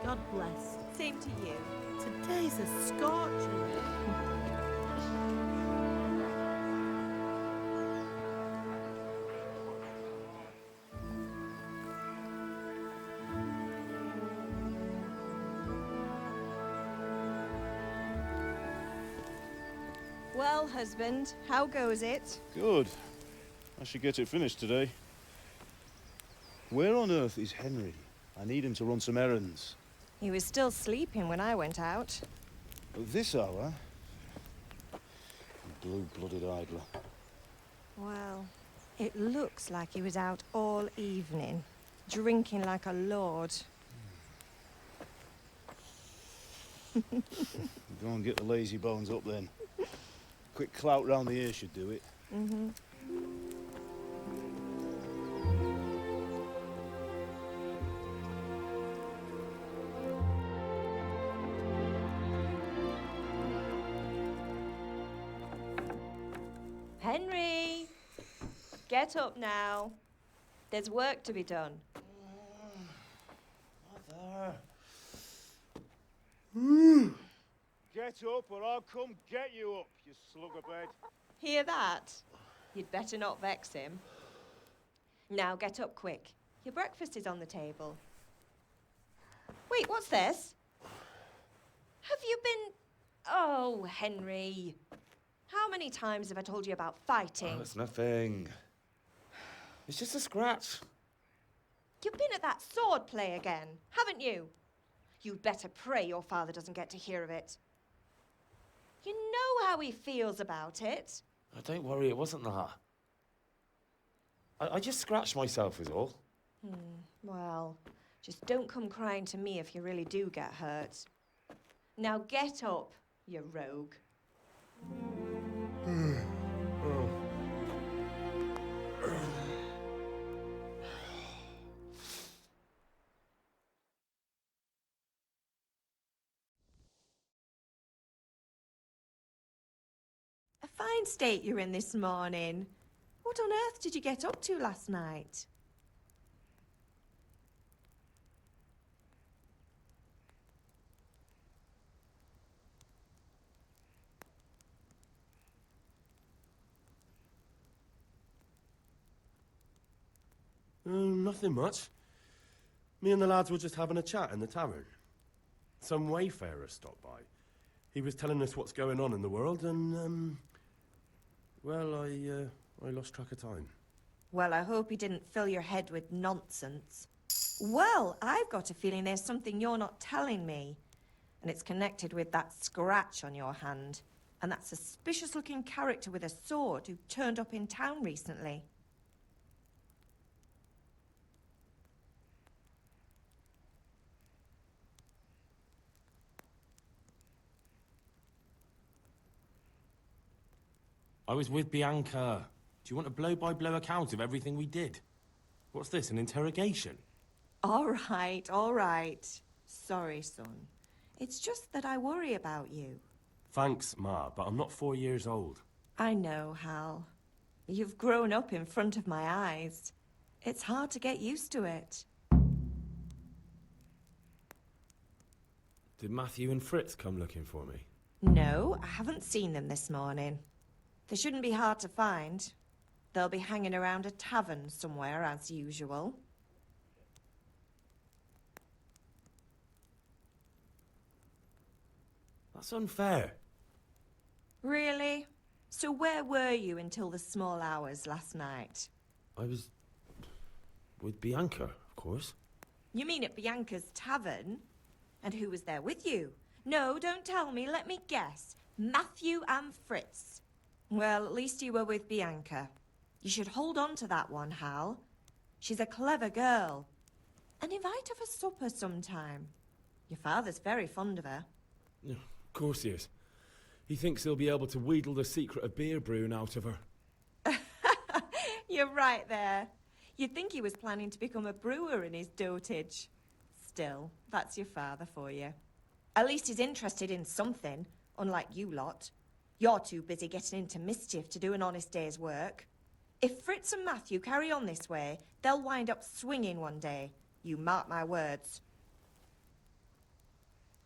God bless. Same to you. Today's a scorcher. Well, husband, how goes it? Good. I should get it finished today. Where on earth is Henry? I need him to run some errands. He was still sleeping when I went out. At this hour? Blue-blooded idler. Well, it looks like he was out all evening, drinking like a lord. Go and get the lazy bones up then. Quick clout round the ear should do it. Mm-hmm. Henry! Get up now. There's work to be done. Mother. Get up or I'll come get you up, you slugabed. Hear that? You'd better not vex him. Now get up quick. Your breakfast is on the table. Wait, what's this? Have you been... Oh, Henry. How many times have I told you about fighting? Oh, it's nothing. It's just a scratch. You've been at that sword play again, haven't you? You'd better pray your father doesn't get to hear of it. You know how he feels about it. Oh, don't worry, it wasn't that. I just scratched myself is all. Well, just don't come crying to me if you really do get hurt. Now get up, you rogue. A fine state you're in this morning. What on earth did you get up to last night? Nothing much. Me and the lads were just having a chat in the tavern. Some wayfarer stopped by. He was telling us what's going on in the world and, well, I lost track of time. Well, I hope he didn't fill your head with nonsense. Well, I've got a feeling there's something you're not telling me. And it's connected with that scratch on your hand. And that suspicious-looking character with a sword who turned up in town recently. I was with Bianca. Do you want a blow-by-blow account of everything we did? What's this, an interrogation? All right. Sorry, son. It's just that I worry about you. Thanks, Ma, but I'm not 4 years old. I know, Hal. You've grown up in front of my eyes. It's hard to get used to it. Did Matthew and Fritz come looking for me? No, I haven't seen them this morning. They shouldn't be hard to find. They'll be hanging around a tavern somewhere, as usual. That's unfair. Really? So where were you until the small hours last night? I was... with Bianca, of course. You mean at Bianca's tavern? And who was there with you? No, don't tell me, let me guess. Matthew and Fritz. Well, at least you were with Bianca. You should hold on to that one, Hal. She's a clever girl. And invite her for supper sometime. Your father's very fond of her. Yeah, of course he is. He thinks he'll be able to wheedle the secret of beer brewing out of her. You're right there. You'd think he was planning to become a brewer in his dotage. Still, that's your father for you. At least he's interested in something, unlike you lot. You're too busy getting into mischief to do an honest day's work. If Fritz and Matthew carry on this way, they'll wind up swinging one day. You mark my words.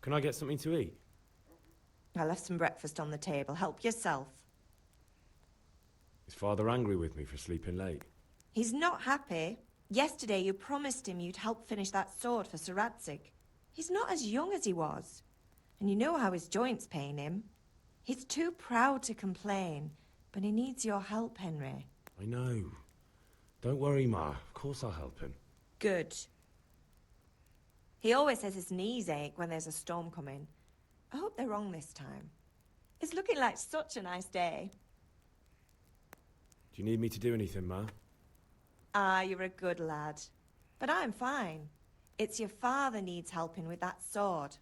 Can I get something to eat? I left some breakfast on the table. Help yourself. Is Father angry with me for sleeping late? He's not happy. Yesterday you promised him you'd help finish that sword for Sir Radzig. He's not as young as he was. And you know how his joints pain him. He's too proud to complain, but he needs your help, Henry. I know. Don't worry, Ma. Of course I'll help him. Good. He always says his knees ache when there's a storm coming. I hope they're wrong this time. It's looking like such a nice day. Do you need me to do anything, Ma? Ah, you're a good lad. But I'm fine. It's your father needs helping with that sword.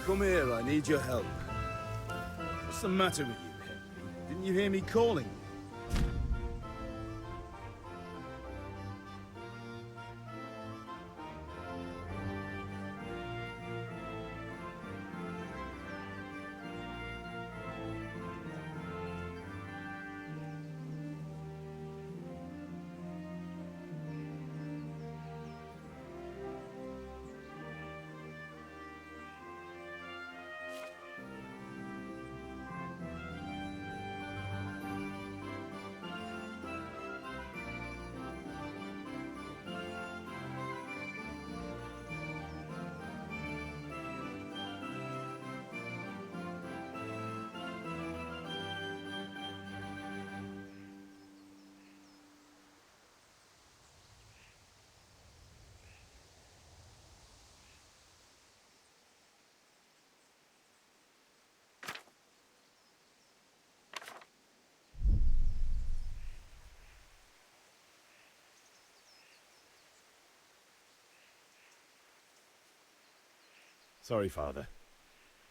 Come here, I need your help. What's the matter with you, Henry? Didn't you hear me calling you? Sorry, Father.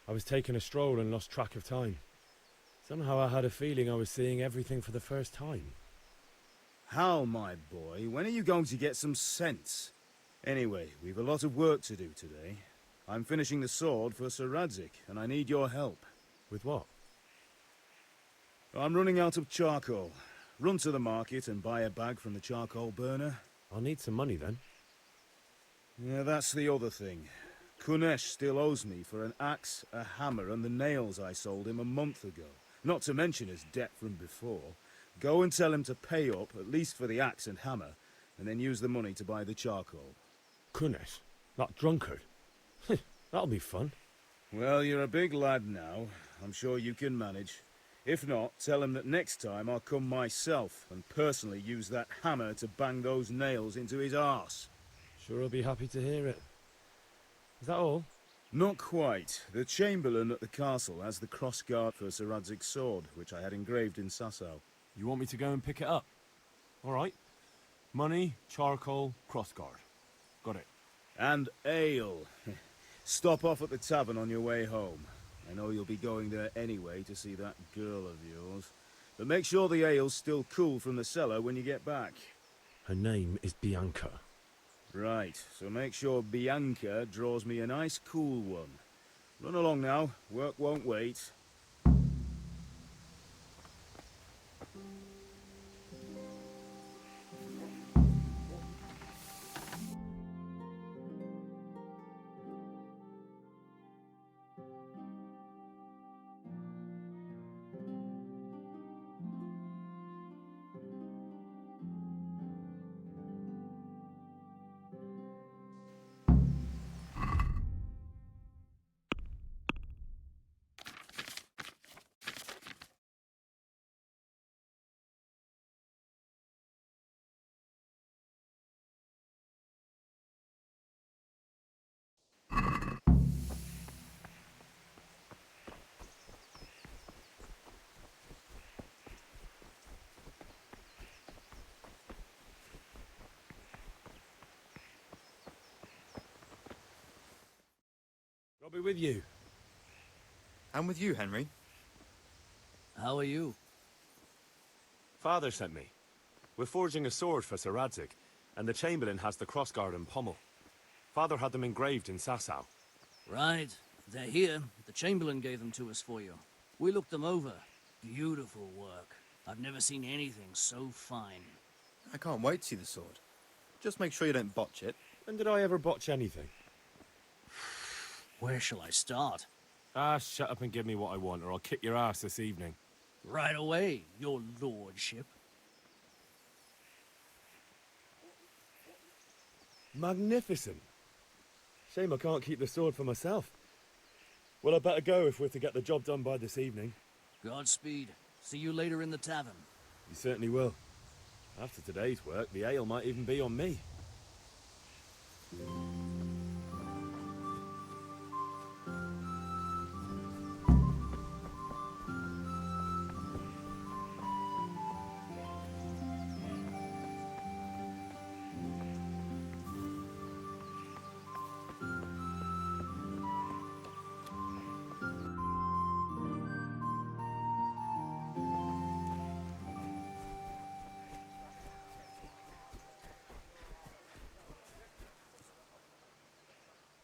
I was taking a stroll and lost track of time. Somehow I had a feeling I was seeing everything for the first time. How, my boy? When are you going to get some sense? Anyway, we've a lot of work to do today. I'm finishing the sword for Sir Radzig, and I need your help. With what? I'm running out of charcoal. Run to the market and buy a bag from the charcoal burner. I'll need some money then. Yeah, that's the other thing. Kunesh still owes me for an axe, a hammer, and the nails I sold him a month ago. Not to mention his debt from before. Go and tell him to pay up, at least for the axe and hammer, and then use the money to buy the charcoal. Kunesh, that drunkard. That'll be fun. Well, you're a big lad now. I'm sure you can manage. If not, tell him that next time I'll come myself and personally use that hammer to bang those nails into his arse. Sure he'll be happy to hear it. Is that all? Not quite. The Chamberlain at the castle has the crossguard for Sir Radzig's sword, which I had engraved in Sasau. You want me to go and pick it up? All right. Money, charcoal, crossguard. Got it. And ale. Stop off at the tavern on your way home. I know you'll be going there anyway to see that girl of yours. But make sure the ale's still cool from the cellar when you get back. Her name is Bianca. Right, so make sure Bianca draws me a nice cool one. Run along now, work won't wait. I'll be with you. I'm with you, Henry. How are you? Father sent me. We're forging a sword for Sir Radzig, and the Chamberlain has the crossguard and pommel. Father had them engraved in Sasau. Right. They're here. The Chamberlain gave them to us for you. We looked them over. Beautiful work. I've never seen anything so fine. I can't wait to see the sword. Just make sure you don't botch it. When did I ever botch anything? Where shall I start? Ah, shut up and give me what I want, or I'll kick your ass this evening. Right away, your lordship. Magnificent. Shame I can't keep the sword for myself. Well, I better go if we're to get the job done by this evening. Godspeed. See you later in the tavern. You certainly will. After today's work, the ale might even be on me.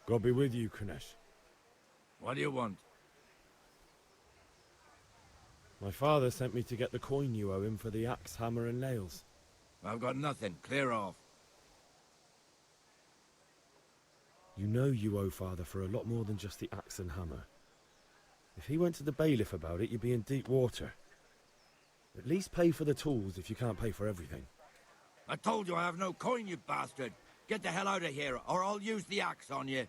God be with you, Kunesh. What do you want? My father sent me to get the coin you owe him for the axe, hammer and nails. I've got nothing. Clear off. You know you owe father for a lot more than just the axe and hammer. If he went to the bailiff about it, you'd be in deep water. At least pay for the tools if you can't pay for everything. I told you I have no coin, you bastard. Get the hell out of here, or I'll use the axe on you.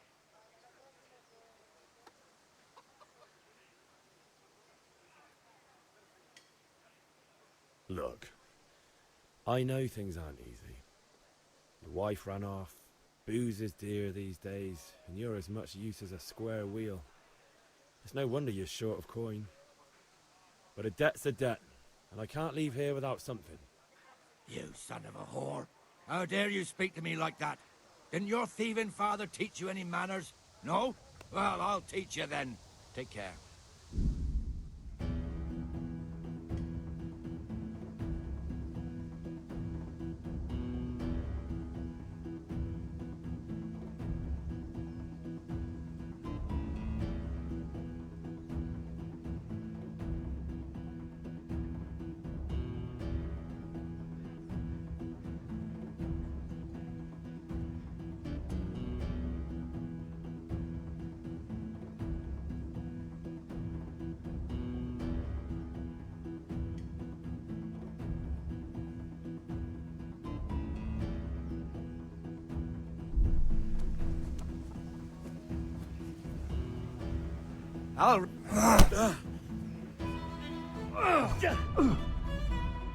Look, I know things aren't easy. Your wife ran off, booze is dear these days, and you're as much use as a square wheel. It's no wonder you're short of coin. But a debt's a debt, and I can't leave here without something. You son of a whore. How dare you speak to me like that? Didn't your thieving father teach you any manners? No? Well, I'll teach you then. Take care. I'll...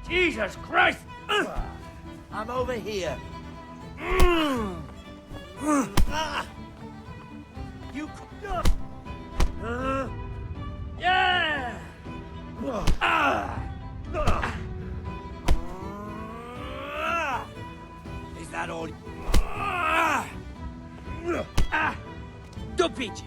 Jesus Christ! I'm over here. You... Yeah! Is that all? Dopić!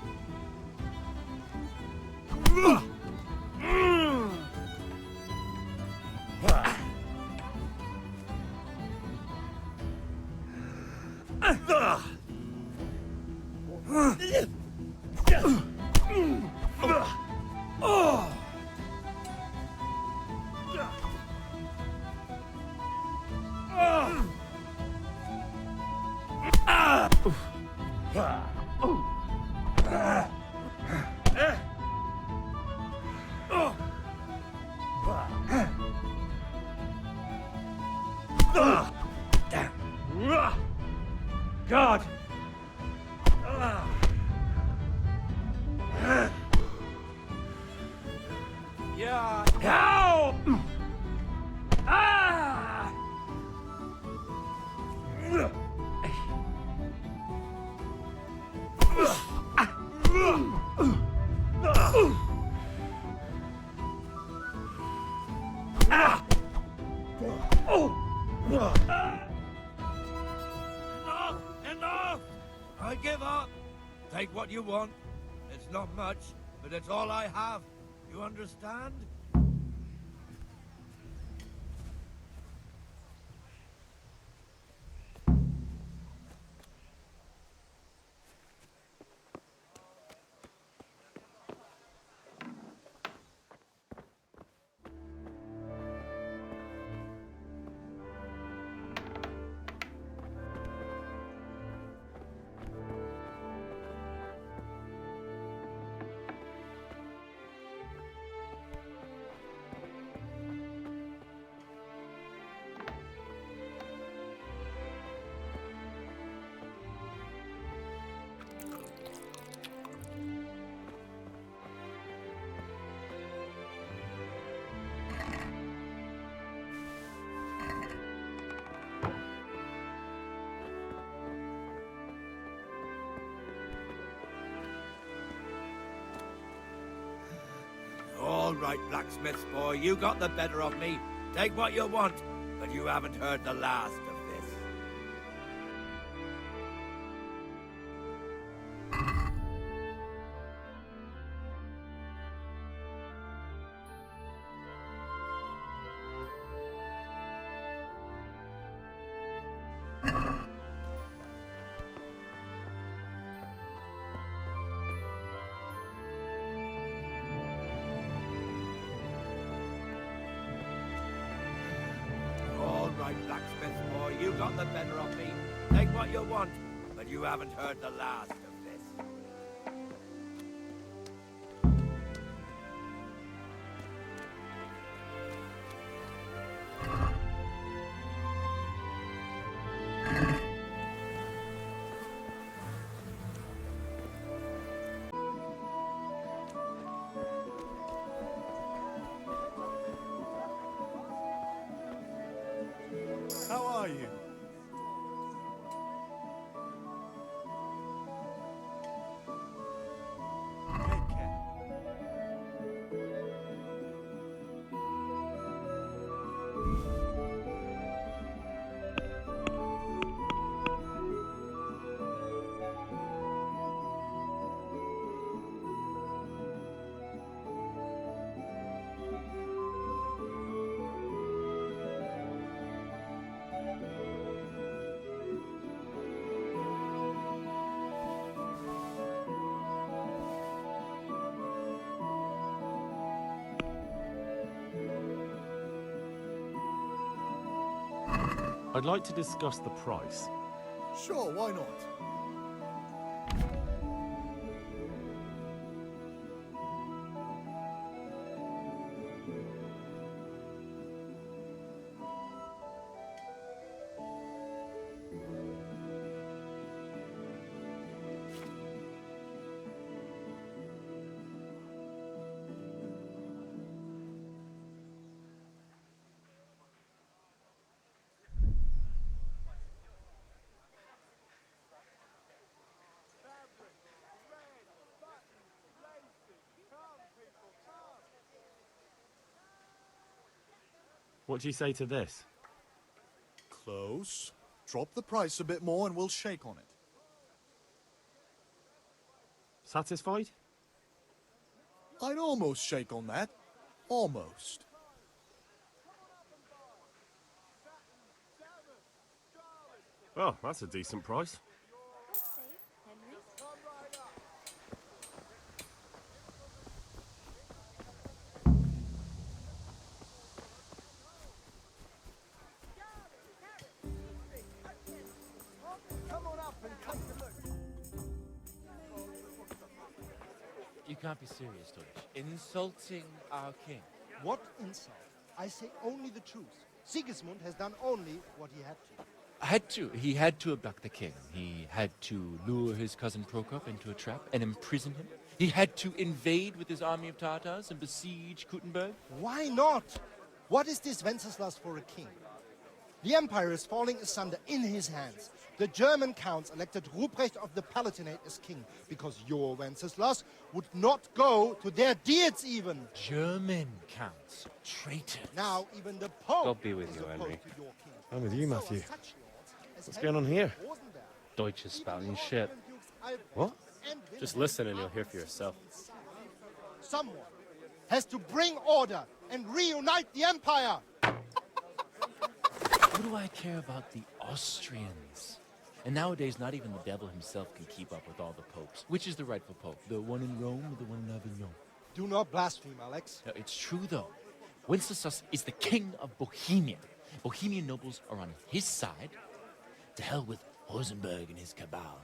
God! Yeah. Ow! Ah! Enough! I give up. Take what you want. It's not much, but it's all I have. You understand? All right, blacksmith boy, you got the better of me. Take what you want, but you haven't heard the last of this. All right, blacksmith boy, you got the better of me. Take what you want, but you haven't heard the last of this. How are you? Take care. I'd like to discuss the price. Sure, why not? What do you say to this? Close. Drop the price a bit more and we'll shake on it. Satisfied? I'd almost shake on that. Almost. Oh, that's a decent price. You can't be serious, Deutsch. Insulting our king. What insult? I say only the truth. Sigismund has done only what he had to. He had to abduct the king. He had to lure his cousin Prokop into a trap and imprison him. He had to invade with his army of Tatars and besiege Kuttenberg. Why not? What is this Wenceslas for a king? The empire is falling asunder in his hands. The German counts elected Ruprecht of the Palatinate as king because your Wenceslas would not go to their deeds even. German counts, traitors. Now even the Pope God be with is you, opposed Henry. to your king. I'm with you, So are Matthew. such lords as What's going on here? Rosenberg, Deutsch is spouting shit. What? and Just listen and you'll hear for yourself. Someone has to bring order and reunite the empire. What do I care about the Austrians? And nowadays, not even the devil himself can keep up with all the popes. Which is the rightful pope? The one in Rome or the one in Avignon? Do not blaspheme, Alex. No, it's true, though. Wenceslas is the king of Bohemia. Bohemian nobles are on his side. To hell with Rosenberg and his cabal.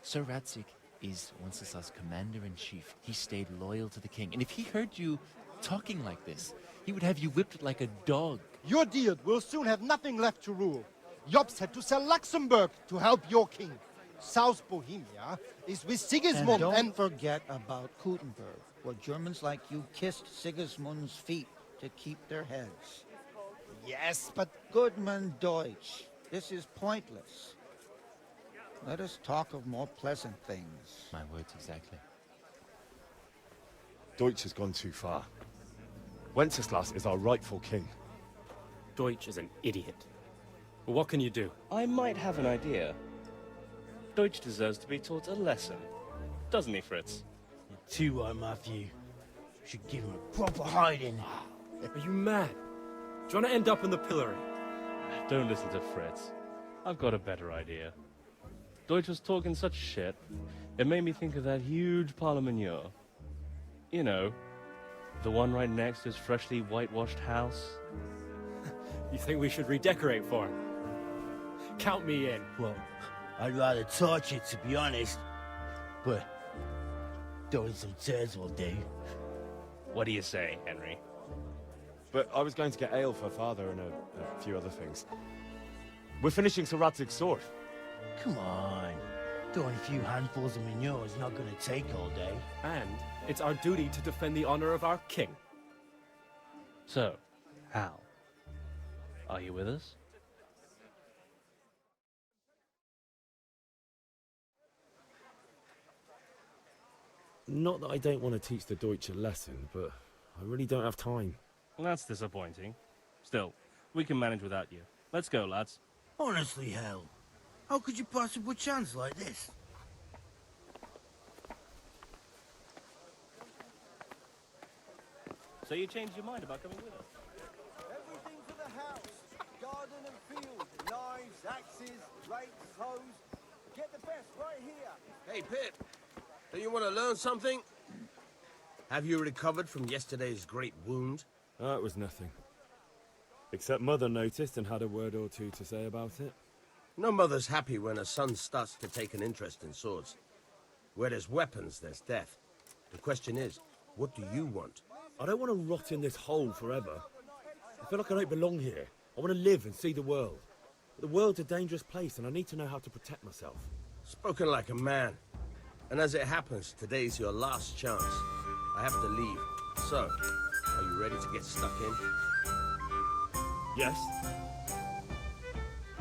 Sir Ratzik is Wenceslas' commander-in-chief. He stayed loyal to the king. And if he heard you talking like this, he would have you whipped like a dog. Your deed will soon have nothing left to rule. Jobst had to sell Luxembourg to help your king. South Bohemia is with Sigismund And don't forget about Kuttenberg, where Germans like you kissed Sigismund's feet to keep their heads. Yes, but Goodman Deutsch, this is pointless. Let us talk of more pleasant things. My words exactly. Deutsch has gone too far. Wenceslas is our rightful king. Deutsch is an idiot. But what can you do? I might have an idea. Deutsch deserves to be taught a lesson. Doesn't he, Fritz? Too right, Matthew. Should give him a proper hiding. Are you mad? Do you want to end up in the pillory? Don't listen to Fritz. I've got a better idea. Deutsch was talking such shit, it made me think of that huge parliament. You know, the one right next to his freshly whitewashed house. You think we should redecorate for him? Count me in. Well, I'd rather torch it, to be honest. But throwing some turds will do. What do you say, Henry? But I was going to get ale for father and a few other things. We're finishing Sir Radzig's sword. Come on. Throwing a few handfuls of manure is not going to take all day. And it's our duty to defend the honor of our king. So, Hal, are you with us? Not that I don't want to teach the Deutsch a lesson, but I really don't have time. That's disappointing. Still, we can manage without you. Let's go, lads. Honestly, Hal, how could you pass up a chance like this? So you changed your mind about coming with us? Everything for the house. Garden and field. Knives, axes, rakes, hoes. Get the best right here. Hey, Pip. Do you want to learn something? Have you recovered from yesterday's great wound? Oh, it was nothing. Except Mother noticed and had a word or two to say about it. No mother's happy when a son starts to take an interest in swords. Where there's weapons, there's death. The question is, what do you want? I don't want to rot in this hole forever. I feel like I don't belong here. I want to live and see the world. But the world's a dangerous place and I need to know how to protect myself. Spoken like a man. And as it happens, today's your last chance. I have to leave. So, are you ready to get stuck in? Yes.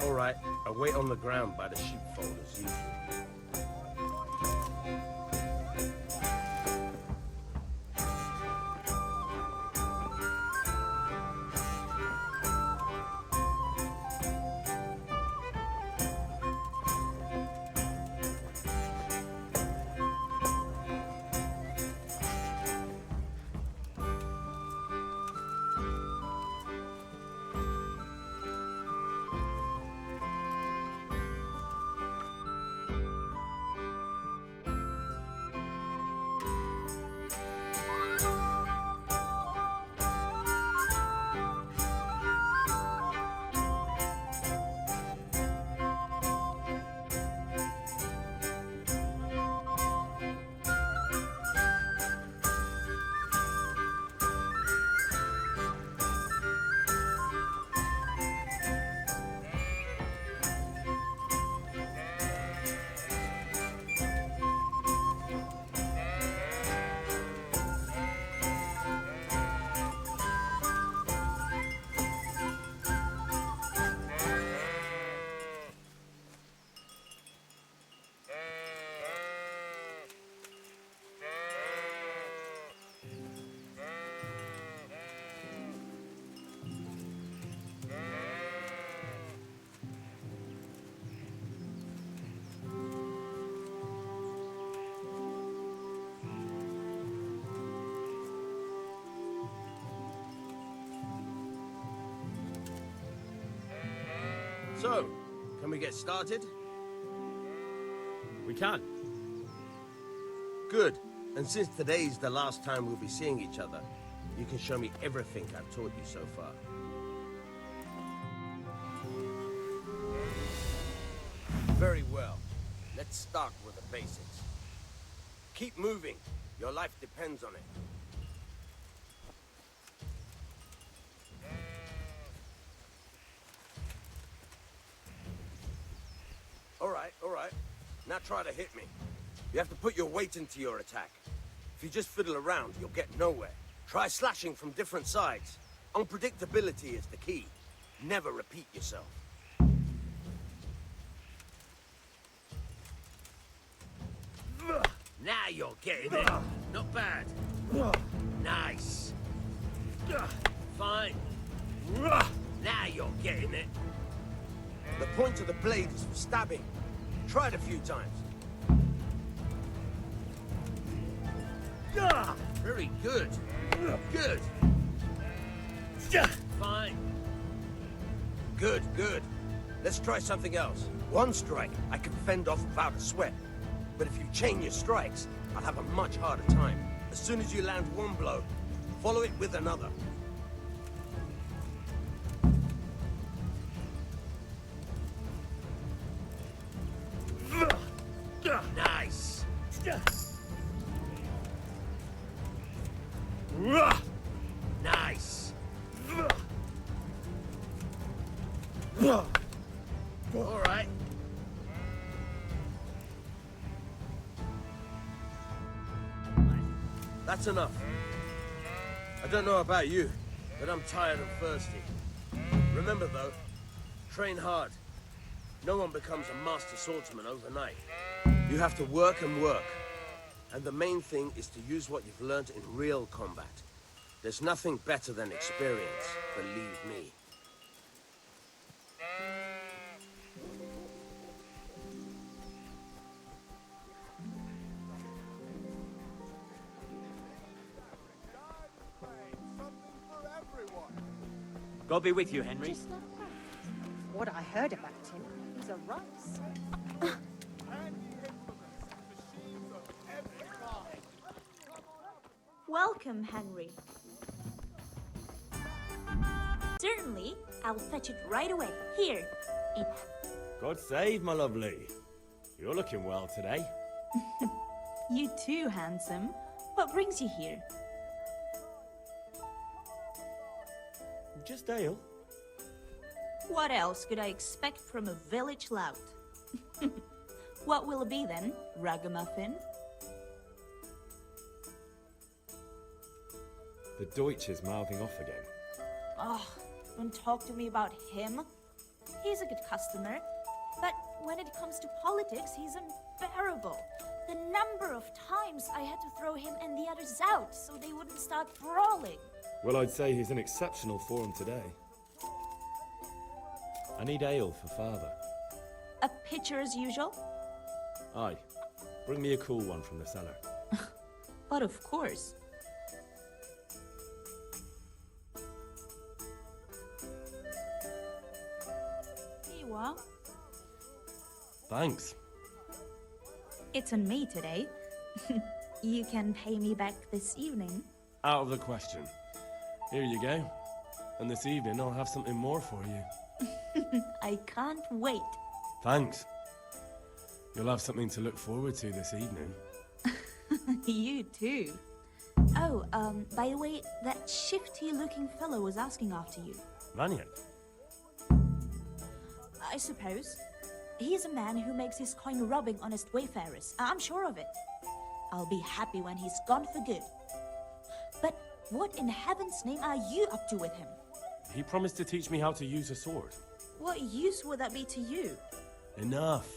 All right, I'll wait on the ground by the sheepfold as usual. So, can we get started? We can. Good. And since today's the last time we'll be seeing each other, you can show me everything I've taught you so far. Very well. Let's start with the basics. Keep moving. Your life depends on it. All right. Now try to hit me. You have to put your weight into your attack. If you just fiddle around, you'll get nowhere. Try slashing from different sides. Unpredictability is the key. Never repeat yourself. Now you're getting it. Not bad. Nice. Fine. Now you're getting it. The point of the blade is for stabbing. Try it a few times. Very good. Good. Fine. Good. Let's try something else. One strike I can fend off without a sweat. But if you chain your strikes, I'll have a much harder time. As soon as you land one blow, follow it with another. Nice. Nice. All right. That's enough. I don't know about you, but I'm tired and thirsty. Remember though, train hard. No one becomes a master swordsman overnight. You have to work and work. And the main thing is to use what you've learned in real combat. There's nothing better than experience, believe me. God be with you, Henry. What I heard about him, he's a russ. Welcome, Henry. Certainly, I'll fetch it right away. Here. God save, my lovely. You're looking well today. You too, handsome. What brings you here? Just ale. What else could I expect from a village lout? What will it be then, ragamuffin? The Deutsch is mouthing off again. Oh, don't talk to me about him. He's a good customer, but when it comes to politics, he's unbearable. The number of times I had to throw him and the others out so they wouldn't start brawling. Well, I'd say he's in exceptional form today. I need ale for father. A pitcher as usual? Aye. Bring me a cool one from the cellar. But of course. Here you are. Thanks. It's on me today. You can pay me back this evening. Out of the question. Here you go. And this evening I'll have something more for you. I can't wait. Thanks. You'll have something to look forward to this evening. You too. Oh, by the way, that shifty-looking fellow was asking after you. Vaniak? I suppose. He's a man who makes his coin robbing honest wayfarers. I'm sure of it. I'll be happy when he's gone for good. But what in heaven's name are you up to with him? He promised to teach me how to use a sword. What use would that be to you? Enough.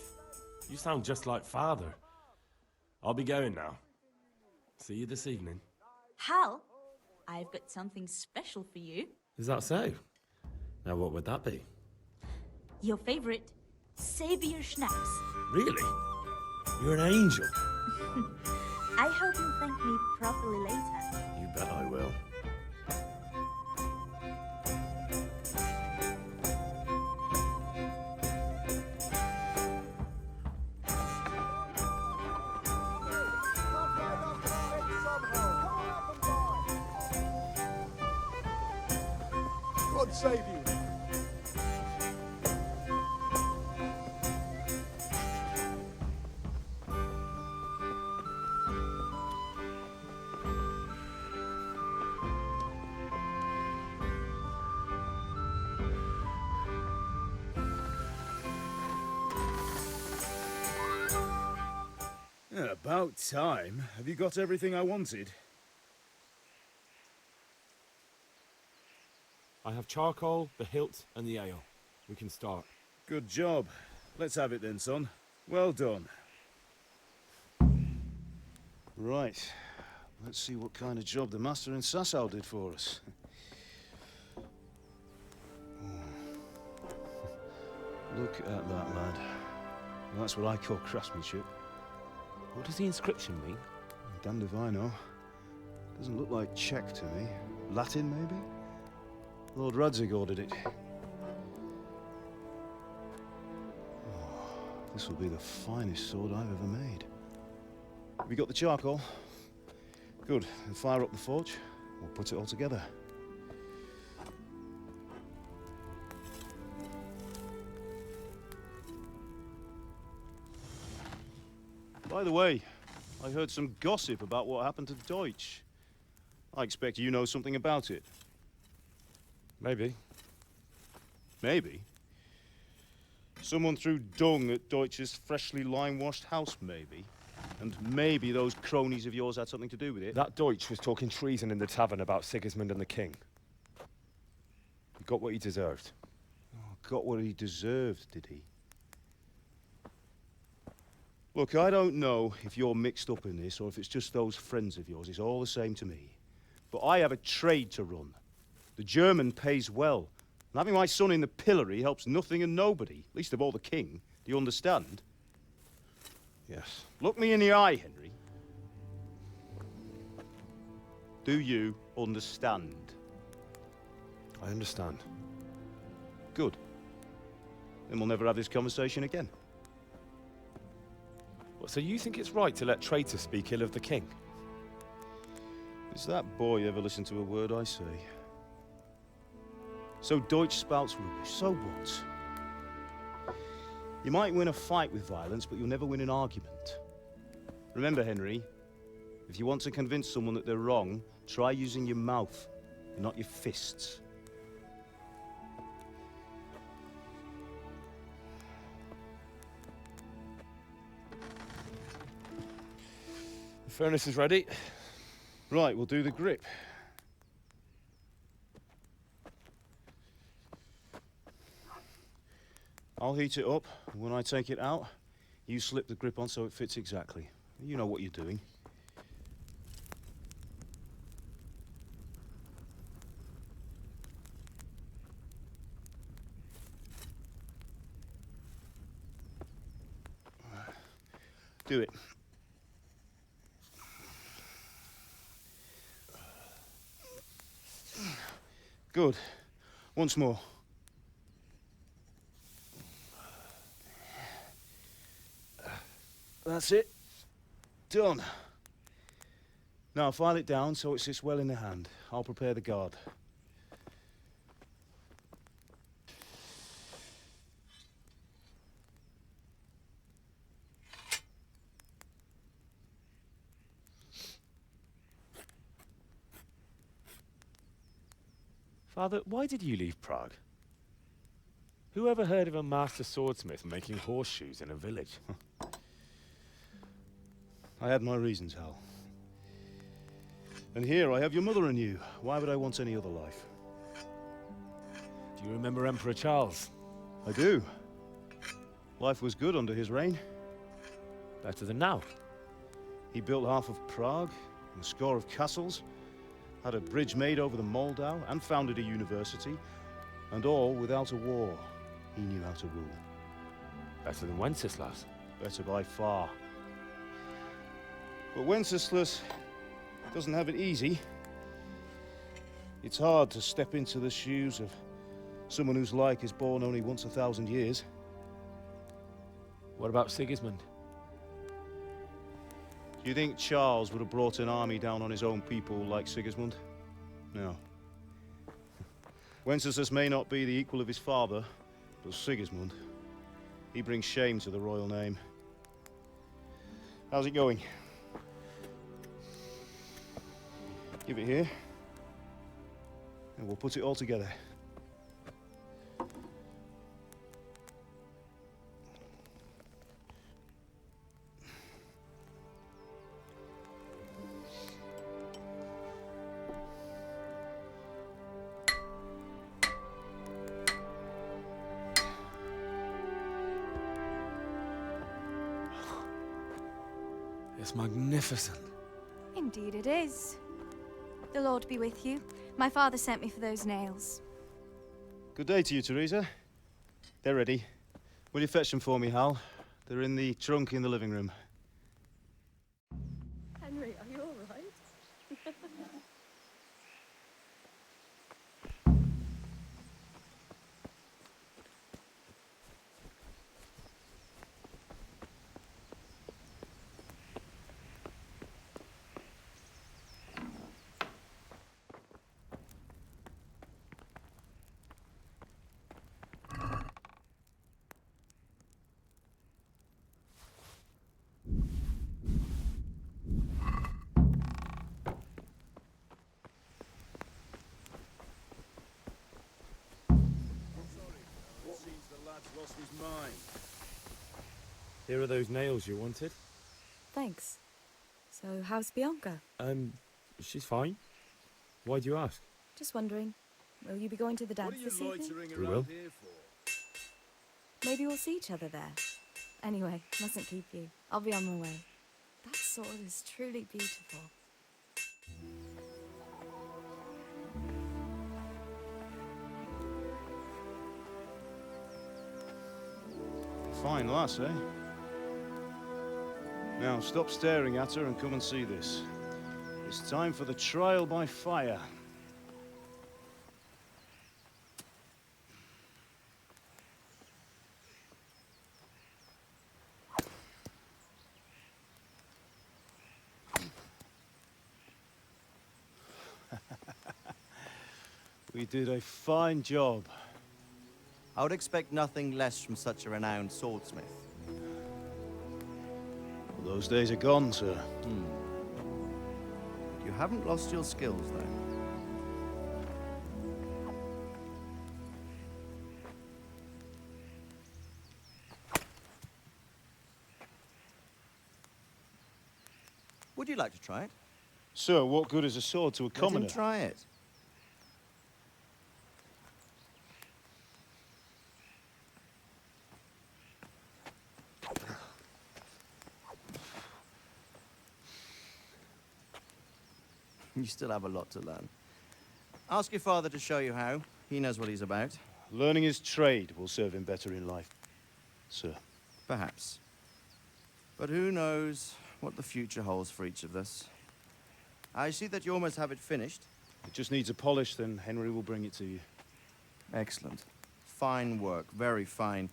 You sound just like father. I'll be going now. See you this evening. Hal, I've got something special for you. Is that so? Now what would that be? Your favorite, Savior Schnapps. Really? You're an angel. I hope you'll thank me properly later. You bet I will. God save you. Yeah, about time. Have you got everything I wanted? I have charcoal, the hilt, and the ale. We can start. Good job. Let's have it then, son. Well done. Right. Let's see what kind of job the master in Sasau did for us. Look at that, lad. That's what I call craftsmanship. What does the inscription mean? Damned if I know. Doesn't look like Czech to me. Latin, maybe? Lord Radzig ordered it. Oh, this will be the finest sword I've ever made. Have you got the charcoal? Good. Then fire up the forge. We'll put it all together. By the way, I heard some gossip about what happened to Deutsch. I expect you know something about it. Maybe. Maybe? Someone threw dung at Deutsch's freshly lime-washed house, maybe? And maybe those cronies of yours had something to do with it? That Deutsch was talking treason in the tavern about Sigismund and the king. He got what he deserved. Oh, got what he deserved, did he? Look, I don't know if you're mixed up in this or if it's just those friends of yours. It's all the same to me. But I have a trade to run. The German pays well. And having my son in the pillory helps nothing and nobody, least of all the king. Do you understand? Yes. Look me in the eye, Henry. Do you understand? I understand. Good. Then we'll never have this conversation again. So you think it's right to let traitors speak ill of the king? Does that boy ever listen to a word I say? So Deutsch spouts rubbish. So what? You might win a fight with violence, but you'll never win an argument. Remember, Henry, if you want to convince someone that they're wrong, try using your mouth, and not your fists. The furnace is ready. Right, we'll do the grip. I'll heat it up. When I take it out, you slip the grip on so it fits exactly. You know what you're doing. Do it. Good. Once more. That's it. Done. Now file it down so it sits well in the hand. I'll prepare the guard. Father, why did you leave Prague? Who ever heard of a master swordsmith making horseshoes in a village? I had my reasons, Hal. And here I have your mother and you. Why would I want any other life? Do you remember Emperor Charles? I do. Life was good under his reign. Better than now. He built half of Prague, and a score of castles, had a bridge made over the Moldau, and founded a university, and all without a war. He knew how to rule. Better than Wenceslas. Better by far. But Wenceslas doesn't have it easy. It's hard to step into the shoes of someone whose like is born only once 1,000 years. What about Sigismund? Do you think Charles would have brought an army down on his own people like Sigismund? No. Wenceslas may not be the equal of his father, but Sigismund, he brings shame to the royal name. How's it going? Give it here, and we'll put it all together. It's magnificent. Indeed it is. The Lord be with you. My father sent me for those nails. Good day to you, Teresa. They're ready. Will you fetch them for me, Hal? They're in the trunk in the living room. Henry, are you all right? Lost his mind. Here are those nails you wanted. Thanks. So, how's Bianca? She's fine. Why do you ask? Just wondering. Will you be going to the dance this evening? We will. Maybe we'll see each other there. Anyway, mustn't keep you. I'll be on my way. That sword is truly beautiful. Fine lass, eh? Now, stop staring at her and come and see this. It's time for the trial by fire. We did a fine job. I would expect nothing less from such a renowned swordsmith. Those days are gone, sir. You haven't lost your skills, though. Would you like to try it? Sir, what good is a sword to a commoner? Let him try it. You still have a lot to learn. Ask your father to show you how. He knows what he's about. Learning his trade will serve him better in life, sir. Perhaps. But who knows what the future holds for each of us. I see that you almost have it finished. It just needs a polish, then Henry will bring it to you. Excellent. Fine work, very fine.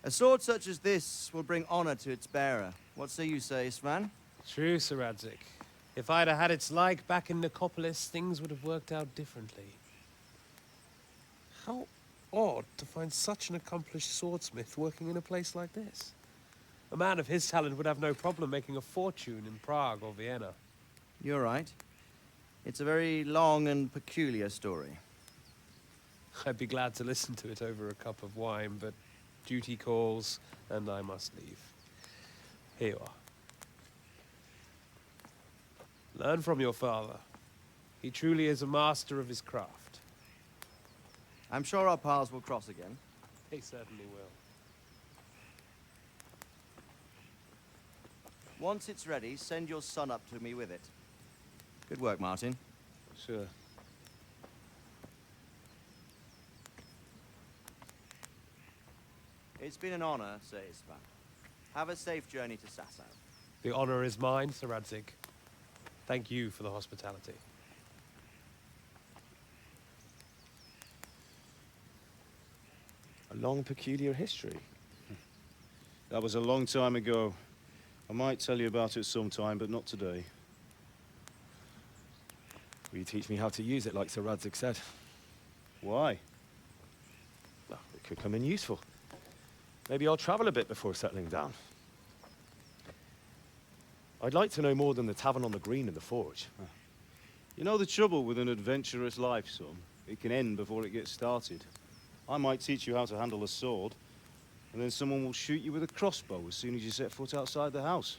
A sword such as this will bring honor to its bearer. What say you, Svan? True, Sir Radzik. If I'd have had its like back in Nicopolis, things would have worked out differently. How odd to find such an accomplished swordsmith working in a place like this. A man of his talent would have no problem making a fortune in Prague or Vienna. You're right. It's a very long and peculiar story. I'd be glad to listen to it over a cup of wine, but duty calls, and I must leave. Here you are. Learn from your father. He truly is a master of his craft. I'm sure our paths will cross again. They certainly will. Once it's ready, send your son up to me with it. Good work, Martin. Sure. It's been an honor, Sir Isvan. Have a safe journey to Sasau. The honor is mine, Sir Radzik. Thank you for the hospitality. A long, peculiar history. That was a long time ago. I might tell you about it sometime, but not today. Will you teach me how to use it, like Sir Radzik said? Why? Well, it could come in useful. Maybe I'll travel a bit before settling down. I'd like to know more than the tavern on the green and the forge. You know the trouble with an adventurous life, son? It can end before it gets started. I might teach you how to handle a sword, and then someone will shoot you with a crossbow as soon as you set foot outside the house.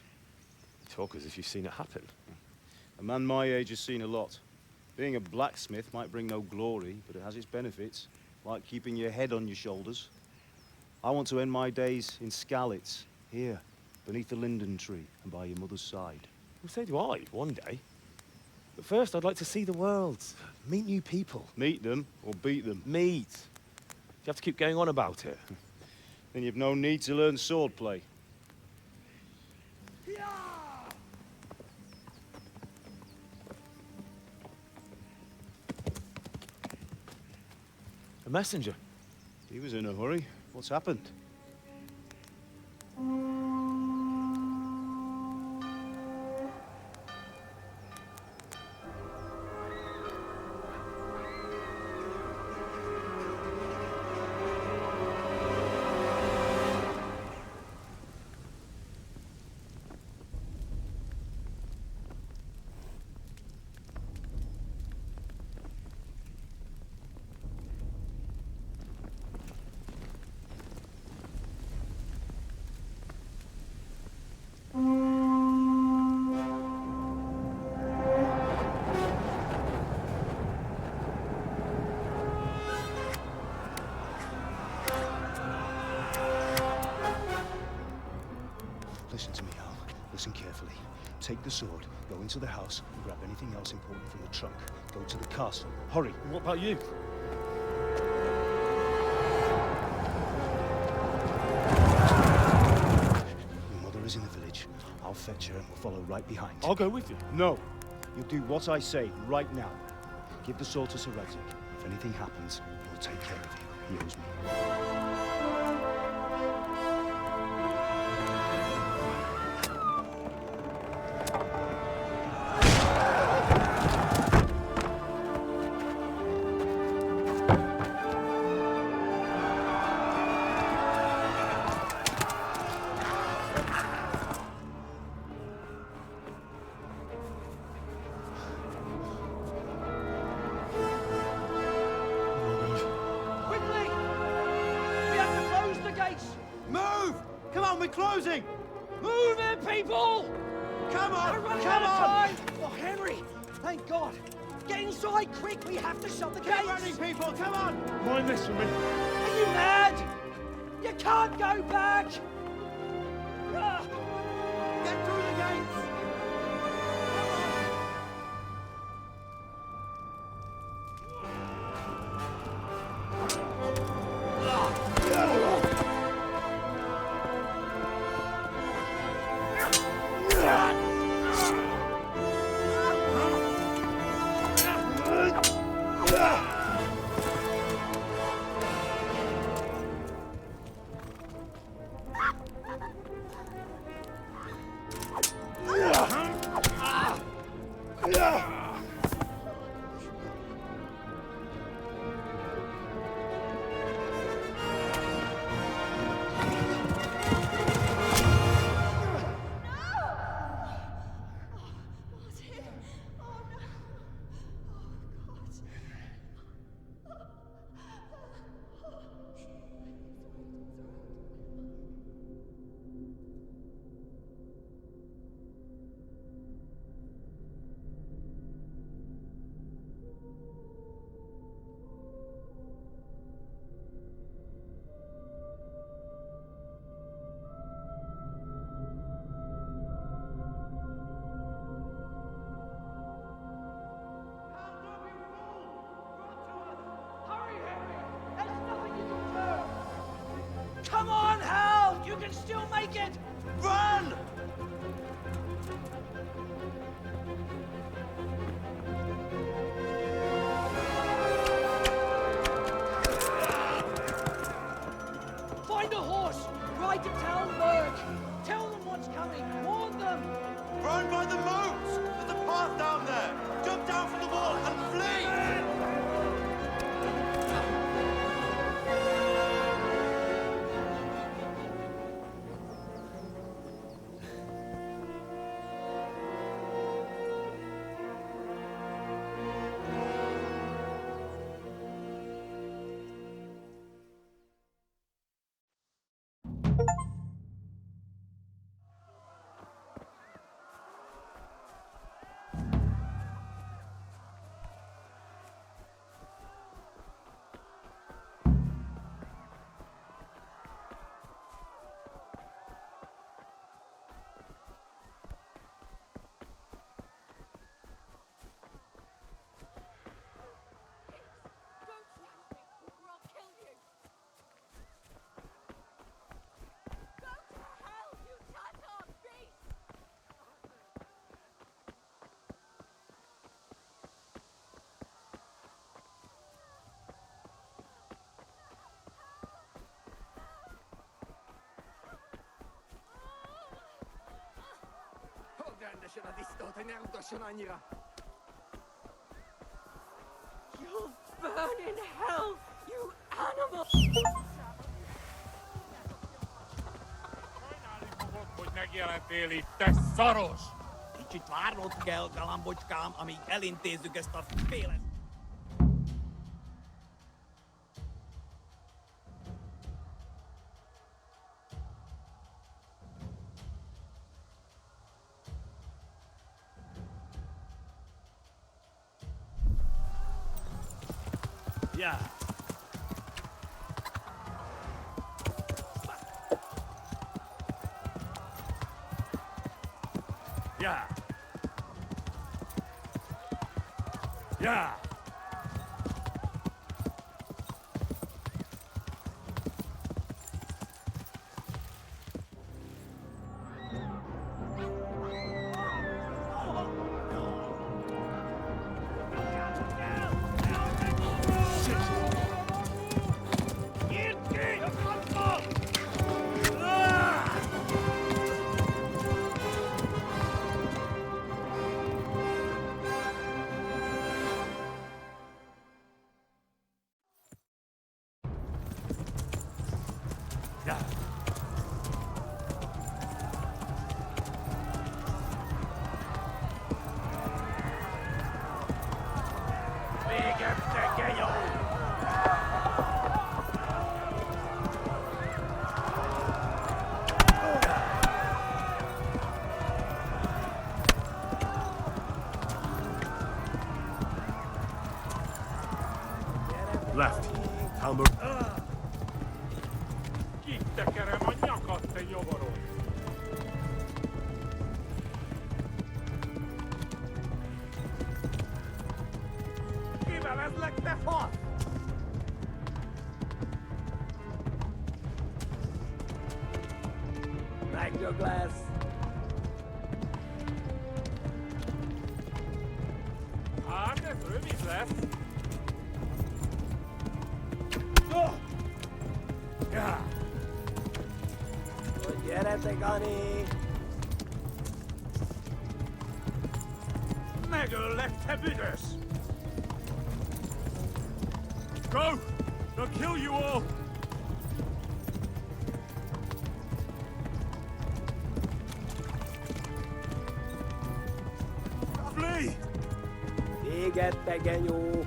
You talk as if you've seen it happen. A man my age has seen a lot. Being a blacksmith might bring no glory, but it has its benefits, like keeping your head on your shoulders. I want to end my days in Skalitz, here, beneath the linden tree and by your mother's side. Well, so do I, one day. But first, I'd like to see the world, meet new people. Meet them or beat them? Meet. You have to keep going on about it. Then you've no need to learn swordplay. A messenger. He was in a hurry. What's happened? Listen to me, Al. Listen carefully. Take the sword, go into the house, and grab anything else important from the trunk. Go to the castle. Hurry. What about you? Your mother is in the village. I'll fetch her and we'll follow right behind. I'll go with you. No. You'll do what I say right now. Give the sword to Sir Redzik. If anything happens, he'll take care of you. He owes me. Closing! Move it, people! Come on! Come on! Time. Oh, Henry! Thank God! Get inside, quick! We have to shut the gates! Get running, people! Come on! Mind this for me. Are you mad? You can't go back! Get through the gates! Come on, Hal! You can still make it! Run! Find a horse! Ride to Talmberg! Tell them what's coming! Warn them! Run by the moat! There's a path down there! Jump down from the wall and flee! You'll burn in hell, you animal! Hogy megjelentél itt, te szaros! Kicsit várnod kell, galambocskám, amíg elintézzük ezt a féle... Yeah. Yeah. Yeah. Left. Halberd. Kitekerem a nyakad, te nyomoros! Kivelezlek, te fasz! Megdög lesz! Hát, ez rövid lesz! Gyere, Gani! Megöllek, te büdös! Go! They'll kill you all! Flee! Téged, te genyó!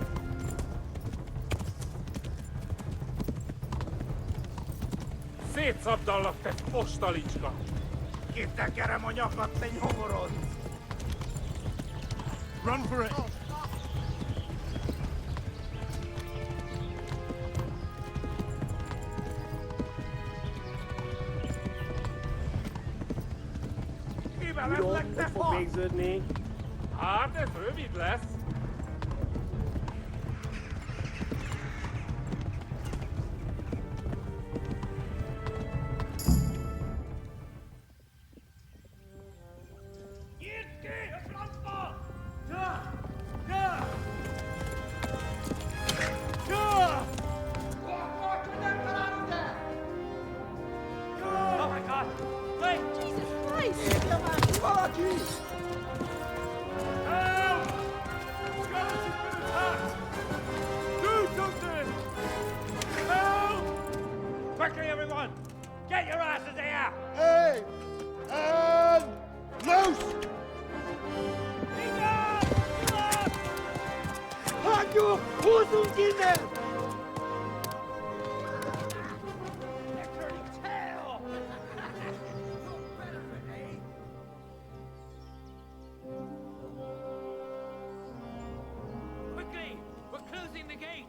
Szétszabdallak, te postalicska! Kitekerem a nyakad, te nyomorod! Run for it! Kivelezlek, te fasz! Végződni. Hát, ez rövid lesz! Oh my god! Wait! Jesus Christ! Valaki! Help! Skeleton's been attacked! Do something! Help! Quickly, everyone! Get your asses here! Hey! And loose! Hagyjuk! Húzzunk innen! Quickly! We're closing the gate!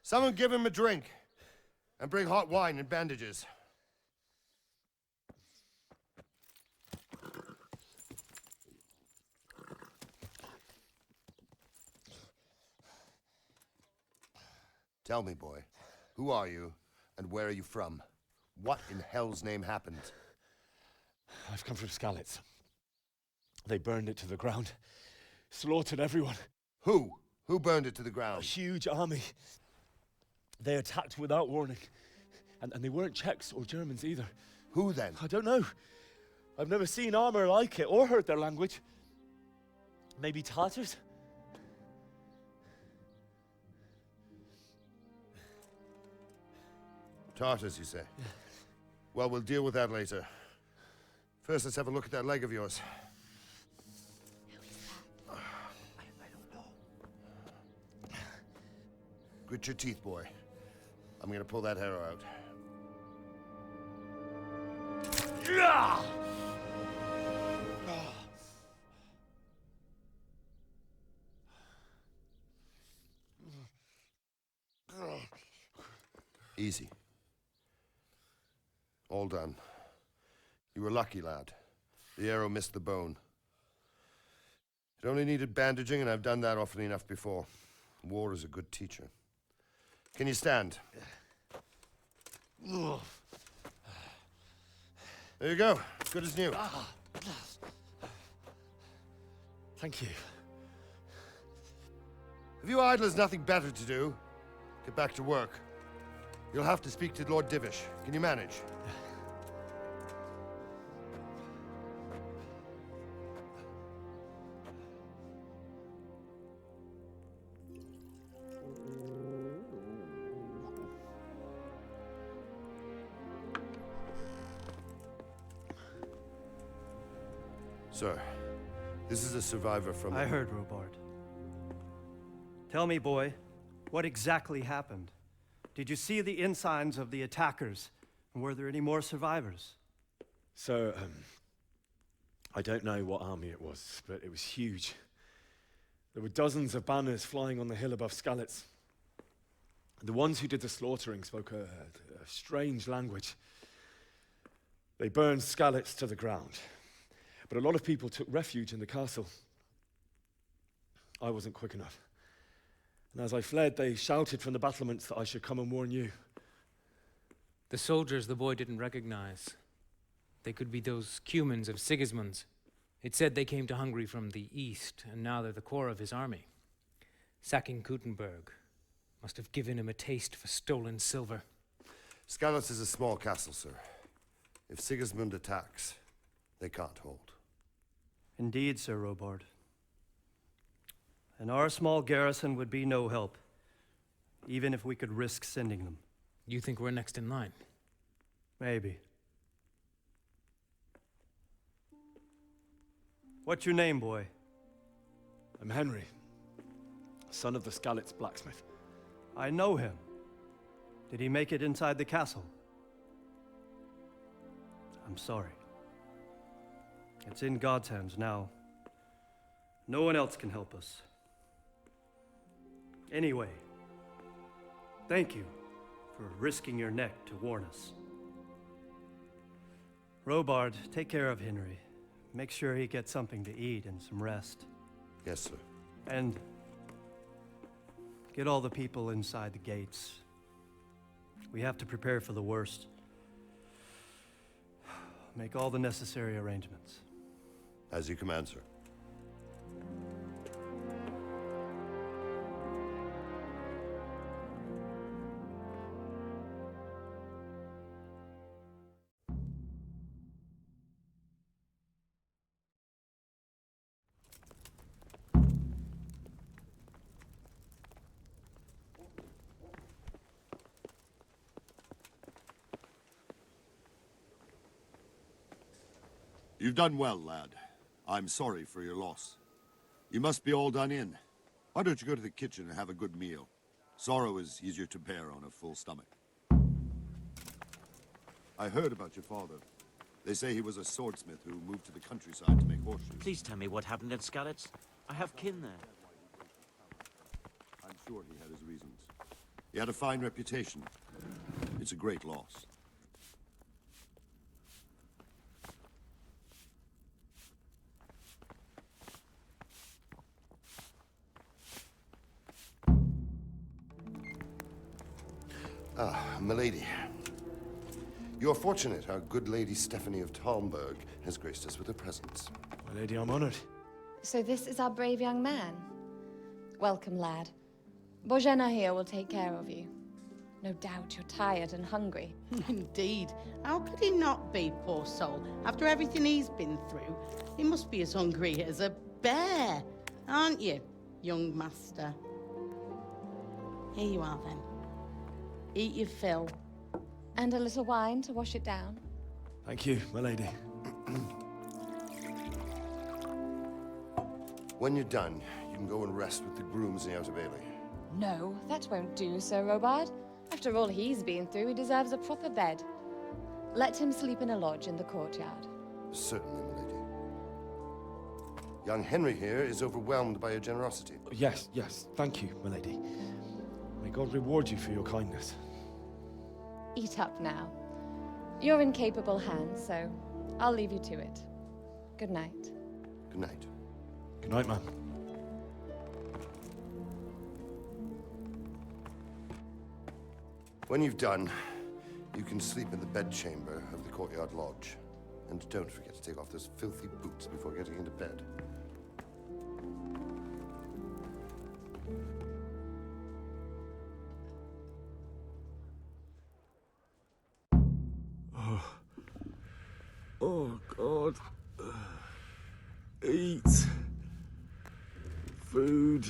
Someone give him a drink. And bring hot wine and bandages. Tell me, boy, Who are you, and where are you from? What in hell's name happened? I've come from Skalitz. They burned it to the ground. Slaughtered everyone. Who? Who burned it to the ground? A huge army. They attacked without warning. And they weren't Czechs or Germans either. Who then? I don't know. I've never seen armor like it or heard their language. Maybe Tatars? Tartars, you say? Yeah. Well, we'll deal with that later. First, let's have a look at that leg of yours. I don't know. Grit your teeth, boy. I'm gonna pull that arrow out. Yeah! Easy. All done. You were lucky, lad. The arrow missed the bone. It only needed bandaging, and I've done that often enough before. War is a good teacher. Can you stand? There you go. Good as new. Thank you. Have you idlers nothing better to do? Get back to work. You'll have to speak to Lord Divish. Can you manage? Sir, this is a survivor from... I heard, Robard. Tell me, boy, what exactly happened? Did you see the ensigns of the attackers? And were there any more survivors? So, I don't know what army it was, but it was huge. There were dozens of banners flying on the hill above Skalitz. The ones who did the slaughtering spoke a strange language. They burned Skalitz to the ground. But a lot of people took refuge in the castle. I wasn't quick enough. And as I fled, they shouted from the battlements that I should come and warn you. The soldiers the boy didn't recognize. They could be those Cumans of Sigismund's. It said they came to Hungary from the east, and now they're the core of his army. Sacking Kuttenberg must have given him a taste for stolen silver. Skalitz is a small castle, sir. If Sigismund attacks, they can't hold. Indeed, Sir Robard. And our small garrison would be no help, even if we could risk sending them. You think we're next in line? Maybe. What's your name, boy? I'm Henry, son of the Skalitz blacksmith. I know him. Did he make it inside the castle? I'm sorry. It's in God's hands now. No one else can help us. Anyway, thank you for risking your neck to warn us. Robard, take care of Henry. Make sure he gets something to eat and some rest. Yes, sir. And get all the people inside the gates. We have to prepare for the worst. Make all the necessary arrangements. As you command, sir. You've done well, lad. I'm sorry for your loss. You must be all done in. Why don't you go to the kitchen and have a good meal? Sorrow is easier to bear on a full stomach. I heard about your father. They say he was a swordsmith who moved to the countryside to make horseshoes. Please tell me what happened at Skalitz. I have kin there. I'm sure he had his reasons. He had a fine reputation. It's a great loss. Ah, milady. You're fortunate our good lady Stephanie of Talmberg has graced us with her presence. My lady, I'm honored. So this is our brave young man. Welcome, lad. Bojena here will take care of you. No doubt you're tired and hungry. Indeed. How could he not be, poor soul? After everything he's been through, he must be as hungry as a bear, aren't you, young master? Here you are, then. Eat your fill. And a little wine to wash it down. Thank you, my lady. When you're done, you can go and rest with the grooms in the Outer Bailey. No, that won't do, Sir Robard. After all he's been through, he deserves a proper bed. Let him sleep in a lodge in the courtyard. Certainly, milady. Young Henry here is overwhelmed by your generosity. Yes, yes, thank you, my lady. May God reward you for your kindness. Eat up now. You're in capable hands, so I'll leave you to it. Good night. Good night. Good night, ma'am. When you've done, you can sleep in the bedchamber of the courtyard lodge. And don't forget to take off those filthy boots before getting into bed. Oh, God. Eat. Food.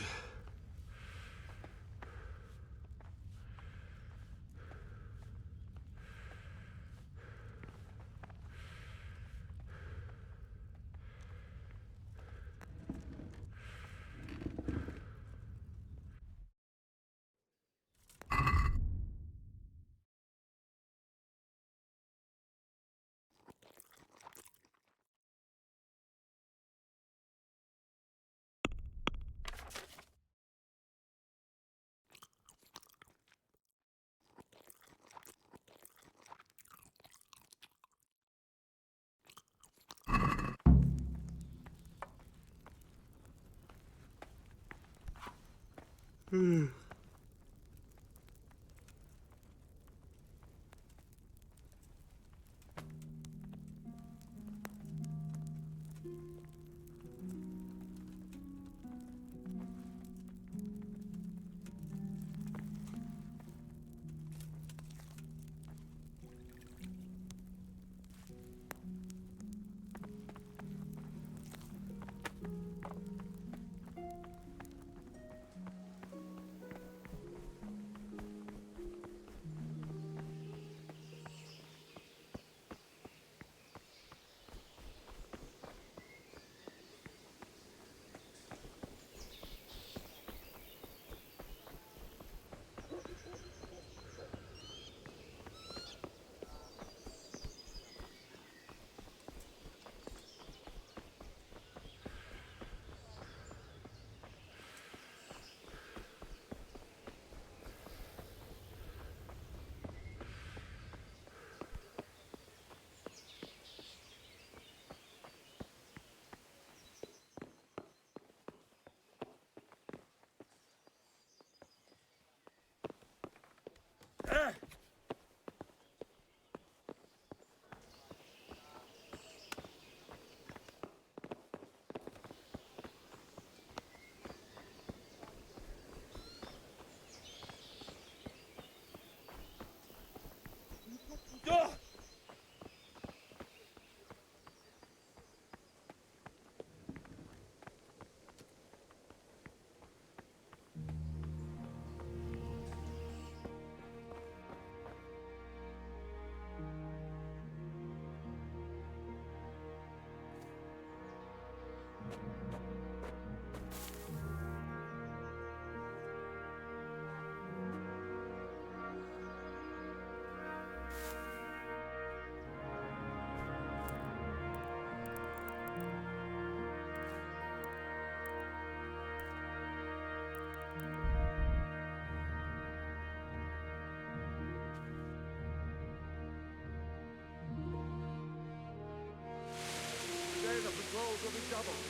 patrols will be doubled.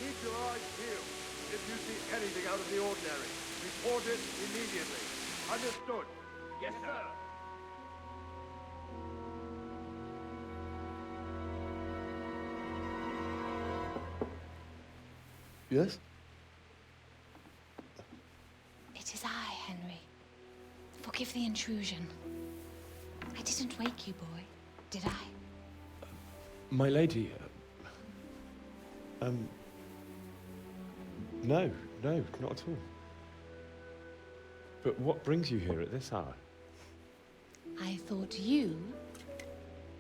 Keep your eyes peeled. If you see anything out of the ordinary, report it immediately. Understood? Yes, sir. Yes? It is I, Henry. Forgive the intrusion. I didn't wake you, boy, did I? My lady, no, not at all. But what brings you here at this hour? I thought you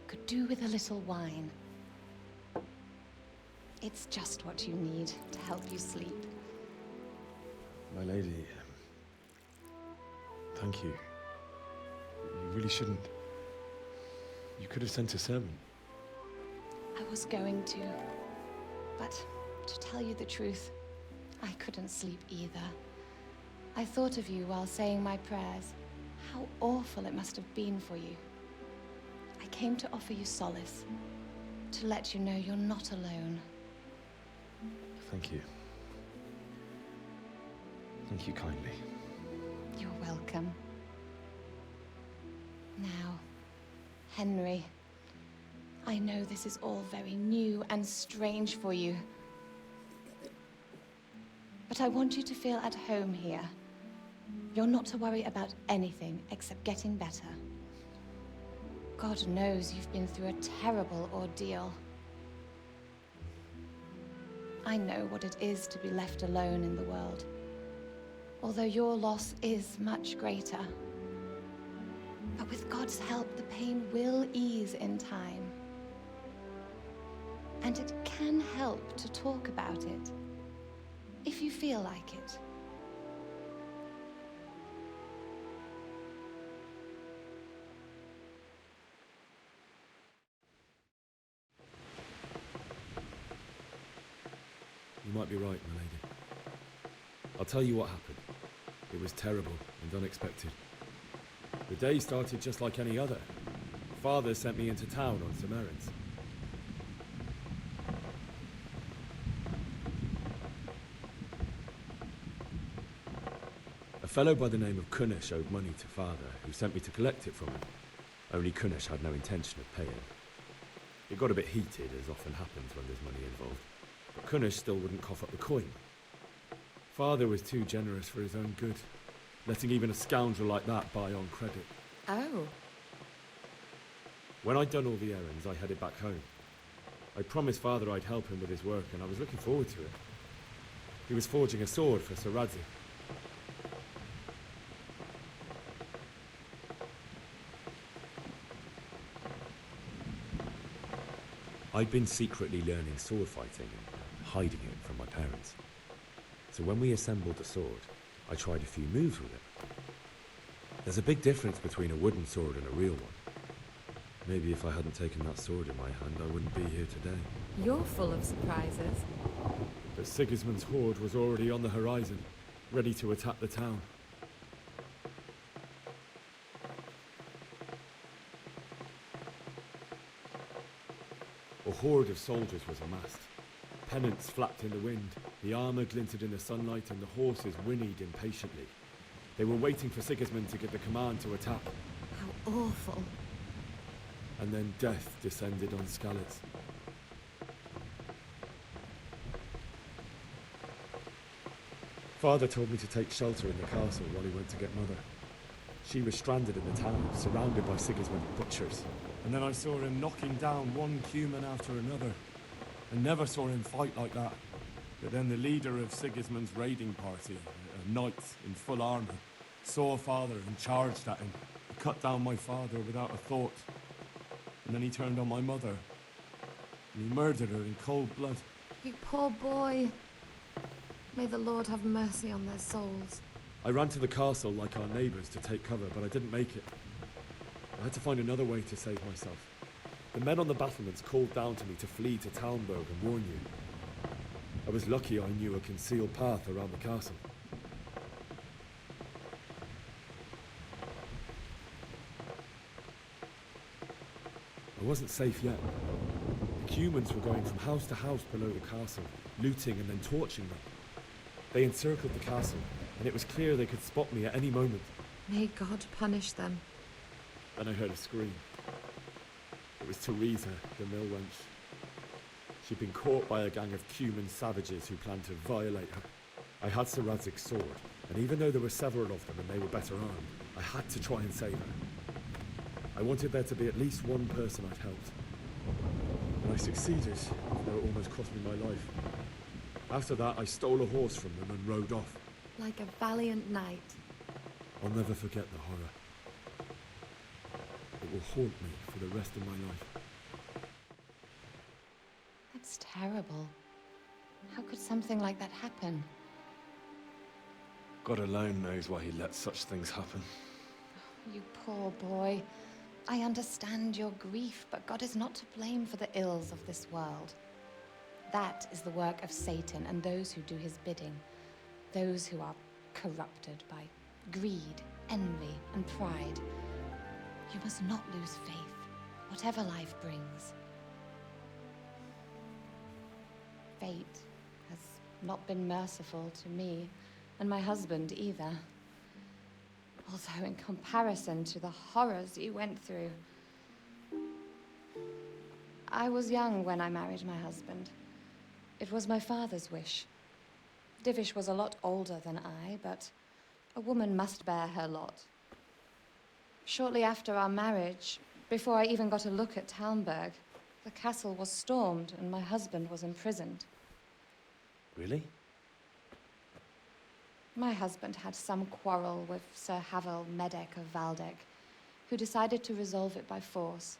could do with a little wine. It's just what you need to help you sleep. My lady, thank you. You really shouldn't. You could have sent a servant. I was going to, but to tell you the truth, I couldn't sleep either. I thought of you while saying my prayers. How awful it must have been for you. I came to offer you solace, to let you know you're not alone. Thank you. Thank you kindly. You're welcome. Now, Henry, I know this is all very new and strange for you. But I want you to feel at home here. You're not to worry about anything except getting better. God knows you've been through a terrible ordeal. I know what it is to be left alone in the world, although your loss is much greater. But with God's help, the pain will ease in time. And it can help to talk about it, if you feel like it. You might be right, my lady. I'll tell you what happened. It was terrible and unexpected. The day started just like any other. Father sent me into town on some errands. A fellow by the name of Kunish owed money to Father, who sent me to collect it from him. Only Kunish had no intention of paying. It got a bit heated, as often happens when there's money involved. But Kunish still wouldn't cough up the coin. Father was too generous for his own good, letting even a scoundrel like that buy on credit. Oh. When I'd done all the errands, I headed back home. I promised Father I'd help him with his work, and I was looking forward to it. He was forging a sword for Sir Radzi. I'd been secretly learning sword fighting and hiding it from my parents. So when we assembled the sword, I tried a few moves with it. There's a big difference between a wooden sword and a real one. Maybe if I hadn't taken that sword in my hand, I wouldn't be here today. You're full of surprises. But Sigismund's horde was already on the horizon, ready to attack the town. A horde of soldiers was amassed. Pennants flapped in the wind, the armour glinted in the sunlight, and the horses whinnied impatiently. They were waiting for Sigismund to give the command to attack. How awful. And then death descended on Skalitz. Father told me to take shelter in the castle while he went to get Mother. She was stranded in the town, surrounded by Sigismund's butchers. And then I saw him knocking down one Cuman after another. I never saw him fight like that. But then the leader of Sigismund's raiding party, a knight in full armour, saw Father and charged at him. He cut down my father without a thought. And then he turned on my mother. And he murdered her in cold blood. You poor boy. May the Lord have mercy on their souls. I ran to the castle like our neighbours to take cover, but I didn't make it. I had to find another way to save myself. The men on the battlements called down to me to flee to Talmberg and warn you. I was lucky I knew a concealed path around the castle. I wasn't safe yet. The Cumans were going from house to house below the castle, looting and then torching them. They encircled the castle, and it was clear they could spot me at any moment. May God punish them. Then I heard a scream. It was Teresa, the mill wench. She'd been caught by a gang of Cuman savages who planned to violate her. I had Sir Radzig's sword, and even though there were several of them and they were better armed, I had to try and save her. I wanted there to be at least one person I'd helped. And I succeeded, though it almost cost me my life. After that, I stole a horse from them and rode off. Like a valiant knight. I'll never forget the horror. It will haunt me for the rest of my life. That's terrible. How could something like that happen? God alone knows why he lets such things happen. You poor boy. I understand your grief, but God is not to blame for the ills of this world. That is the work of Satan and those who do his bidding. Those who are corrupted by greed, envy, and pride. You must not lose faith, whatever life brings. Fate has not been merciful to me, and my husband either. Although in comparison to the horrors you went through. I was young when I married my husband. It was my father's wish. Divish was a lot older than I, but a woman must bear her lot. Shortly after our marriage, before I even got a look at Talmberg, the castle was stormed and my husband was imprisoned. Really? My husband had some quarrel with Sir Havel Medek of Valdek, who decided to resolve it by force.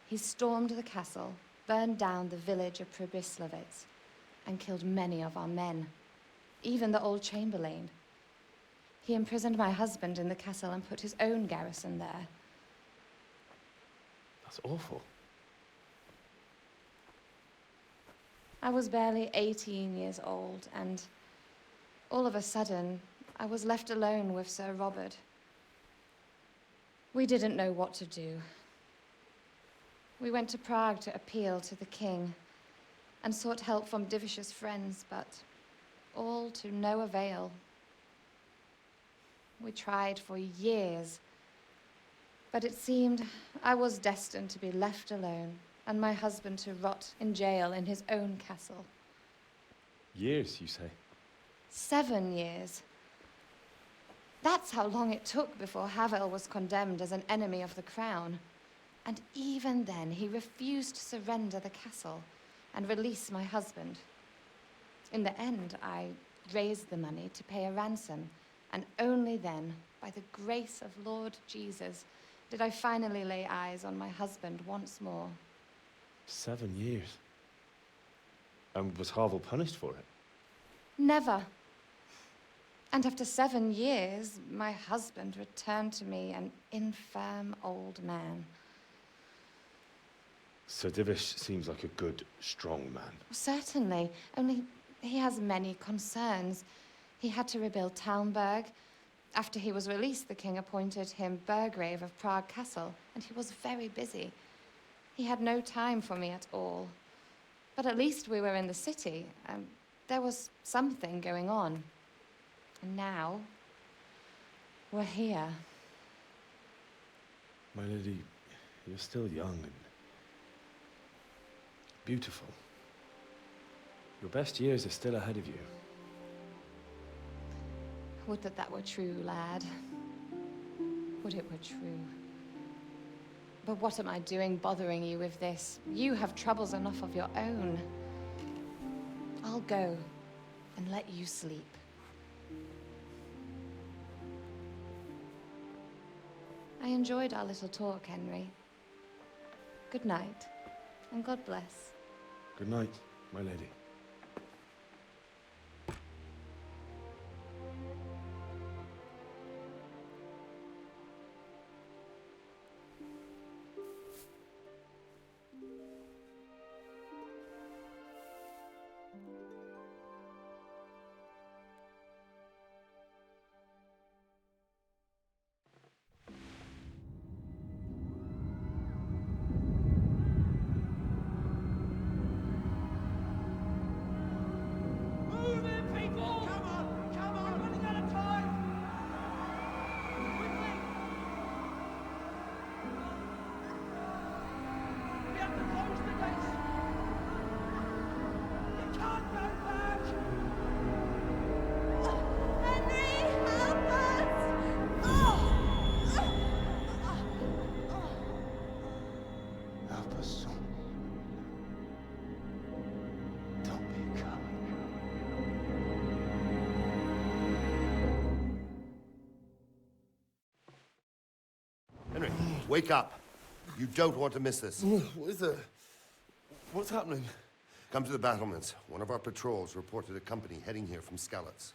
He stormed the castle, burned down the village of Pribyslavitz, and killed many of our men, even the old chamberlain. He imprisoned my husband in the castle and put his own garrison there. That's awful. I was barely 18 years old, and all of a sudden, I was left alone with Sir Robert. We didn't know what to do. We went to Prague to appeal to the king and sought help from Divish's friends, but all to no avail. We tried for years, but it seemed I was destined to be left alone and my husband to rot in jail in his own castle. Years, you say? 7 years. That's how long it took before Havel was condemned as an enemy of the crown. And even then, he refused to surrender the castle and release my husband. In the end, I raised the money to pay a ransom, and only then, by the grace of Lord Jesus, did I finally lay eyes on my husband once more. 7 years? And was Havel punished for it? Never. And after 7 years, my husband returned to me an infirm old man. Sir Divish seems like a good, strong man. Certainly, only he has many concerns. He had to rebuild Talmberg. After he was released, the king appointed him Burgrave of Prague Castle, and he was very busy. He had no time for me at all. But at least we were in the city, and there was something going on. And now, we're here. My lady, you're still young and beautiful. Your best years are still ahead of you. Would that that were true, lad. Would it were true. But what am I doing bothering you with this? You have troubles enough of your own. I'll go and let you sleep. I enjoyed our little talk, Henry. Good night, and God bless. Good night, my lady. Wake up. You don't want to miss this. What is it? What's happening? Come to the battlements. One of our patrols reported a company heading here from Skalitz.